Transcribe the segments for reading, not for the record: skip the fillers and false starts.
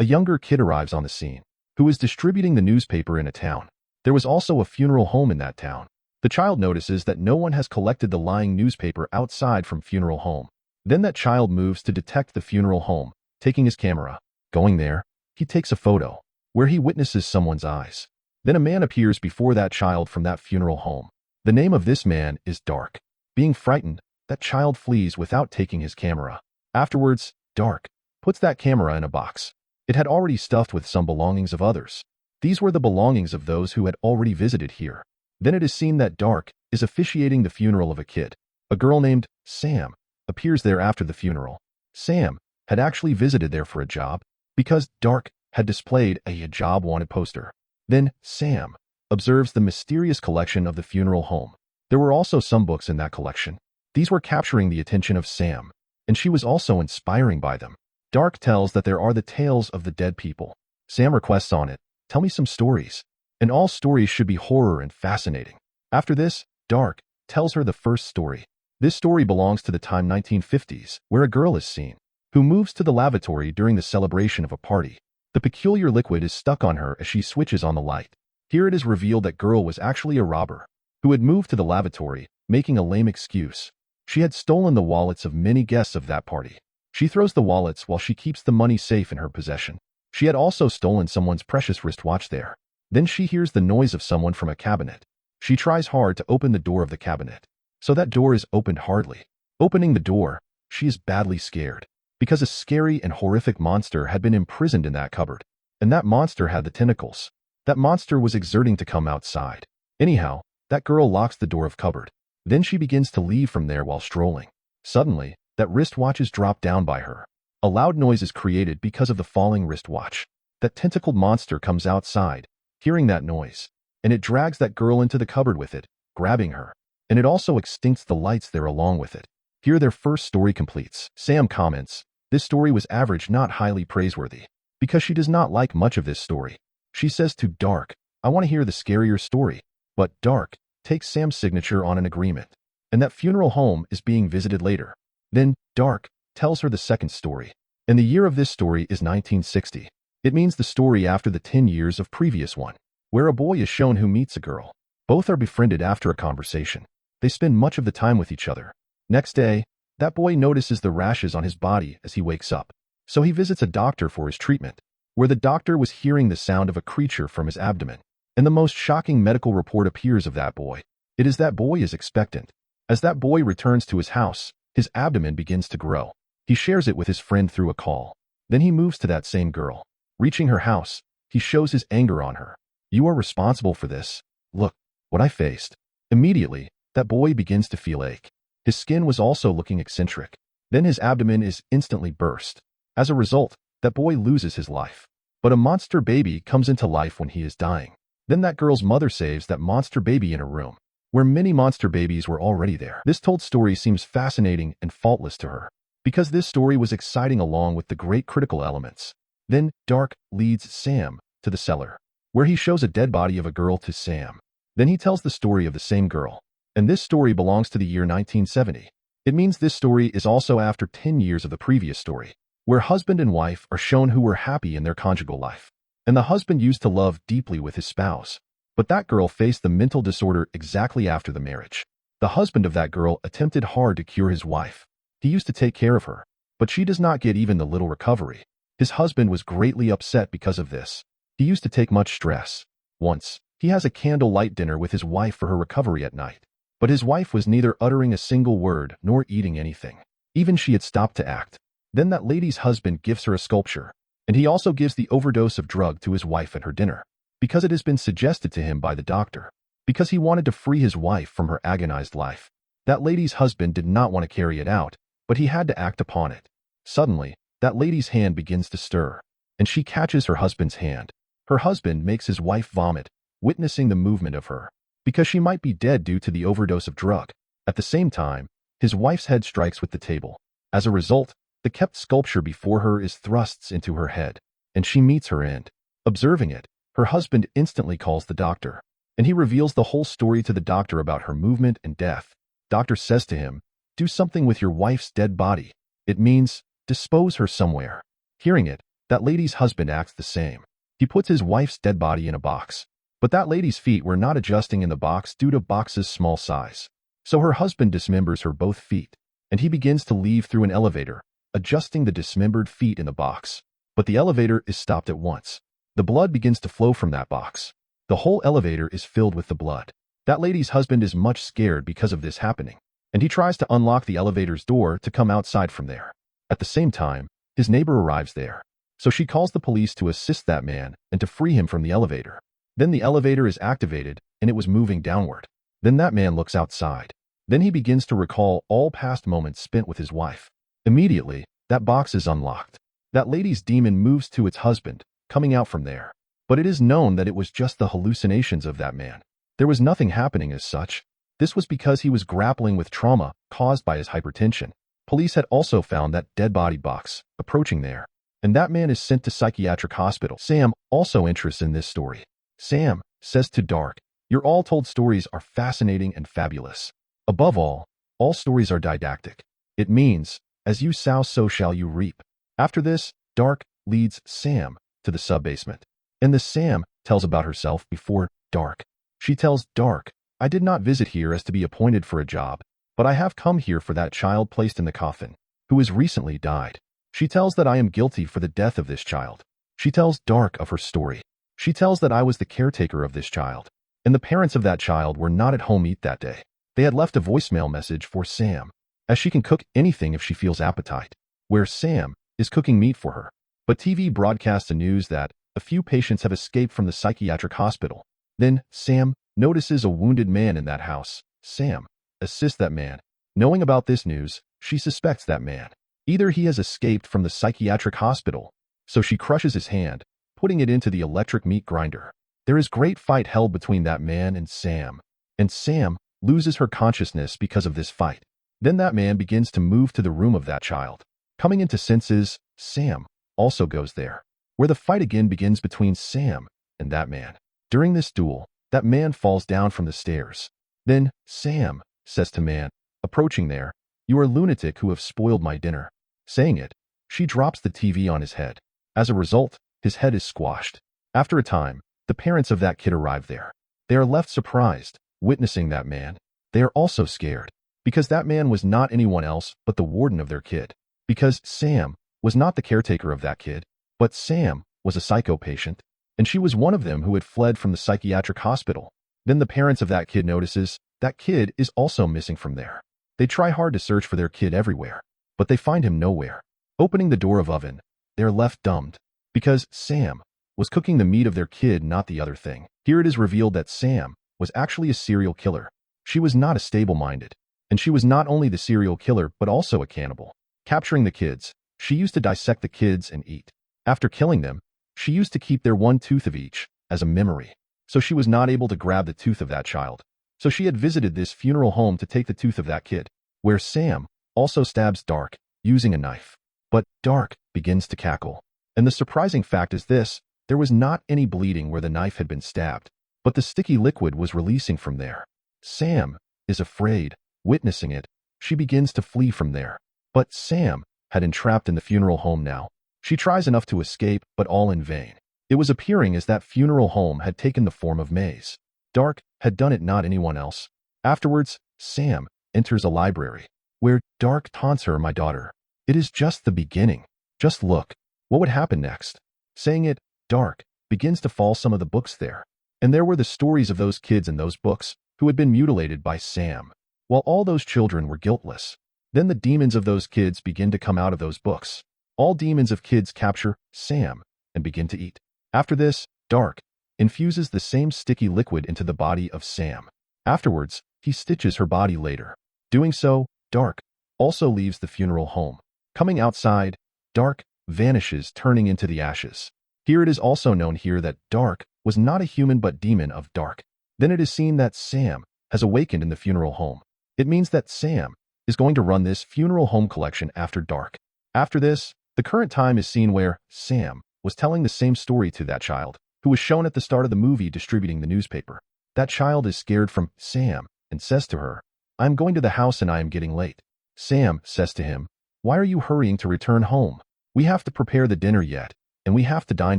A younger kid arrives on the scene, who is distributing the newspaper in a town. There was also a funeral home in that town. The child notices that no one has collected the lying newspaper outside from funeral home. Then that child moves to detect the funeral home, taking his camera. Going there, he takes a photo, where he witnesses someone's eyes. Then a man appears before that child from that funeral home. The name of this man is Dark. Being frightened, that child flees without taking his camera. Afterwards, Dark puts that camera in a box. It had already stuffed with some belongings of others. These were the belongings of those who had already visited here. Then it is seen that Dark is officiating the funeral of a kid. A girl named Sam appears there after the funeral. Sam had actually visited there for a job because Dark had displayed a job wanted poster. Then Sam observes the mysterious collection of the funeral home. There were also some books in that collection. These were capturing the attention of Sam, and she was also inspiring by them. Dark tells that there are the tales of the dead people. Sam requests on it, "Tell me some stories." And all stories should be horror and fascinating. After this, Dark tells her the first story. This story belongs to the time 1950s, where a girl is seen, who moves to the lavatory during the celebration of a party. The peculiar liquid is stuck on her as she switches on the light. Here it is revealed that girl was actually a robber, who had moved to the lavatory, making a lame excuse. She had stolen the wallets of many guests of that party. She throws the wallets while she keeps the money safe in her possession. She had also stolen someone's precious wristwatch there. Then she hears the noise of someone from a cabinet. She tries hard to open the door of the cabinet. So that door is opened hardly. Opening the door, she is badly scared, because a scary and horrific monster had been imprisoned in that cupboard. And that monster had the tentacles. That monster was exerting to come outside. Anyhow, that girl locks the door of cupboard. Then she begins to leave from there while strolling. Suddenly, that wristwatch is dropped down by her. A loud noise is created because of the falling wristwatch. That tentacled monster comes outside, hearing that noise, and it drags that girl into the cupboard with it, grabbing her. And it also extincts the lights there along with it. Here their first story completes. Sam comments, "This story was average, not highly praiseworthy," because she does not like much of this story. She says to Dark, "I want to hear the scarier story." But Dark takes Sam's signature on an agreement, and that funeral home is being visited later. Then Dark tells her the second story. And the year of this story is 1960. It means the story after the 10 years of previous one, where a boy is shown who meets a girl. Both are befriended after a conversation. They spend much of the time with each other. Next day, that boy notices the rashes on his body as he wakes up. So he visits a doctor for his treatment, where the doctor was hearing the sound of a creature from his abdomen. And the most shocking medical report appears of that boy. It is that boy is expectant. As that boy returns to his house, his abdomen begins to grow. He shares it with his friend through a call. Then he moves to that same girl. Reaching her house, he shows his anger on her. "You are responsible for this. Look what I faced." Immediately, that boy begins to feel ache. His skin was also looking eccentric. Then his abdomen is instantly burst. As a result, that boy loses his life. But a monster baby comes into life when he is dying. Then that girl's mother saves that monster baby in a room, where many monster babies were already there. This told story seems fascinating and faultless to her, because this story was exciting along with the great critical elements. Then Dark leads Sam to the cellar, where he shows a dead body of a girl to Sam. Then he tells the story of the same girl. And this story belongs to the year 1970. It means this story is also after 10 years of the previous story, where husband and wife are shown who were happy in their conjugal life. And the husband used to love deeply with his spouse. But that girl faced the mental disorder exactly after the marriage. The husband of that girl attempted hard to cure his wife. He used to take care of her, but she does not get even the little recovery. His husband was greatly upset because of this. He used to take much stress. Once, he has a candlelight dinner with his wife for her recovery at night. But his wife was neither uttering a single word nor eating anything. Even she had stopped to act. Then that lady's husband gives her a sculpture, and he also gives the overdose of drug to his wife at her dinner, because it has been suggested to him by the doctor, because he wanted to free his wife from her agonized life. That lady's husband did not want to carry it out, but he had to act upon it. Suddenly, that lady's hand begins to stir, and she catches her husband's hand. Her husband makes his wife vomit, witnessing the movement of her, because she might be dead due to the overdose of drug. At the same time, his wife's head strikes with the table. As a result, the kept sculpture before her is thrusts into her head, and she meets her end. Observing it, her husband instantly calls the doctor, and he reveals the whole story to the doctor about her movement and death. Doctor says to him, "Do something with your wife's dead body. It means, dispose her somewhere." Hearing it, That lady's husband acts the same. He puts his wife's dead body in a box. But that lady's feet were not adjusting in the box due to box's small size. So her husband dismembers her both feet, and he begins to leave through an elevator, adjusting the dismembered feet in the box. But the elevator is stopped at once. The blood begins to flow from that box. The whole elevator is filled with the blood. That lady's husband is much scared because of this happening, and he tries to unlock the elevator's door to come outside from there. At the same time, his neighbor arrives there. So she calls the police to assist that man and to free him from the elevator. Then the elevator is activated and it was moving downward. Then that man looks outside. Then he begins to recall all past moments spent with his wife. Immediately, that box is unlocked. That lady's demon moves to its husband, coming out from there. But it is known that it was just the hallucinations of that man. There was nothing happening as such. This was because he was grappling with trauma caused by his hypertension. Police had also found that dead body box approaching there, and that man is sent to psychiatric hospital. Sam also interests in this story. Sam says to Dark, "Your all told stories are fascinating and fabulous. Above all stories are didactic. It means, as you sow so shall you reap." After this, Dark leads Sam to the sub-basement, and the Sam tells about herself before Dark. She tells Dark, "I did not visit here as to be appointed for a job, but I have come here for that child placed in the coffin, who has recently died." She tells that I am guilty for the death of this child. She tells Dark of her story. She tells that I was the caretaker of this child, and the parents of that child were not at home that day. They had left a voicemail message for Sam, as she can cook anything if she feels appetite, where Sam is cooking meat for her. But TV broadcasts the news that a few patients have escaped from the psychiatric hospital. Then Sam notices a wounded man in that house. Sam assists that man. Knowing about this news, she suspects that man. Either he has escaped from the psychiatric hospital, so she crushes his hand, putting it into the electric meat grinder. There is great fight held between that man and Sam loses her consciousness because of this fight. Then that man begins to move to the room of that child. Coming into senses, Sam also goes there, where the fight again begins between Sam and that man. During this duel, that man falls down from the stairs. Then Sam says to man, approaching there, "You are a lunatic who have spoiled my dinner." Saying it, she drops the TV on his head. As a result, his head is squashed. After a time, the parents of that kid arrive there. They are left surprised, witnessing that man. They are also scared, because that man was not anyone else but the warden of their kid. Because Sam was not the caretaker of that kid, but Sam was a psycho patient, and she was one of them who had fled from the psychiatric hospital. Then the parents of that kid notices that kid is also missing from there. They try hard to search for their kid everywhere, but they find him nowhere. Opening the door of oven, they are left dumbed, because Sam was cooking the meat of their kid, not the other thing. Here it is revealed that Sam was actually a serial killer. She was not a stable-minded, and she was not only the serial killer but also a cannibal. Capturing the kids, she used to dissect the kids and eat. After killing them, she used to keep their one tooth of each as a memory, so she was not able to grab the tooth of that child. So she had visited this funeral home to take the tooth of that kid, where Sam also stabs Dark using a knife. But Dark begins to cackle. And the surprising fact is this: there was not any bleeding where the knife had been stabbed, but the sticky liquid was releasing from there. Sam is afraid. Witnessing it, she begins to flee from there. But Sam had entrapped in the funeral home now. She tries enough to escape, but all in vain. It was appearing as that funeral home had taken the form of maze. Dark had done it, not anyone else. Afterwards, Sam enters a library, where Dark taunts her, "My daughter, it is just the beginning. Just look. What would happen next?" Saying it, Dark begins to fall some of the books there. And there were the stories of those kids in those books who had been mutilated by Sam, while all those children were guiltless. Then the demons of those kids begin to come out of those books. All demons of kids capture Sam and begin to eat. After this, Dark infuses the same sticky liquid into the body of Sam. Afterwards, he stitches her body later. Doing so, Dark also leaves the funeral home. Coming outside, Dark vanishes, turning into the ashes. Here it is also known here that Dark was not a human but demon of Dark. Then it is seen that Sam has awakened in the funeral home. It means that Sam is going to run this funeral home collection after dark. After this, the current time is seen where Sam was telling the same story to that child, who was shown at the start of the movie distributing the newspaper. That child is scared from Sam and says to her, "I am going to the house and I am getting late." Sam says to him, "Why are you hurrying to return home? We have to prepare the dinner yet." and we have to dine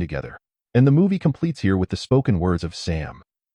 together. And the movie completes here with the spoken words of Sam.